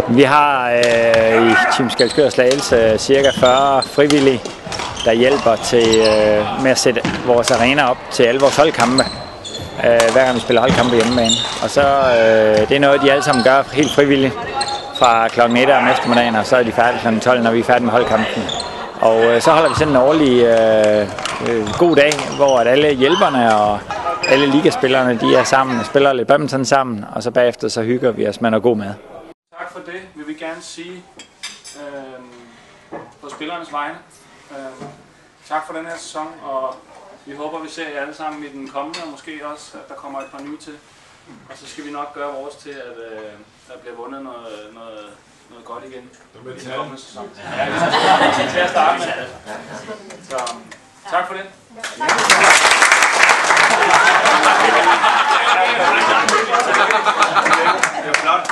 Vi har i Team Skælskør Slagelse cirka 40 frivillige, der hjælper til med at sætte vores arena op til alle vores holdkampe, hver gang vi spiller holdkampe hjemmebane. Og så det er noget, de alle sammen gør helt frivilligt fra kl. 1 om eftermiddagen, og så er de færdige kl. 12, når vi er færdige med holdkampen. Og så holder vi sådan en årlig god dag, hvor at alle hjælperne og alle ligaspillerne de er sammen og spiller lidt badminton sammen, og så bagefter så hygger vi os med noget god mad. Tak for det, vil vi gerne sige på spillernes vegne. Tak for den her sæson, og vi håber, vi ser jer alle sammen i den kommende, og måske også, at der kommer et par nye til. Og så skal vi nok gøre vores til, at der bliver vundet noget godt igen i den kommende sæson. Ja, det er til at starte med. Så tak for det. Det er flot.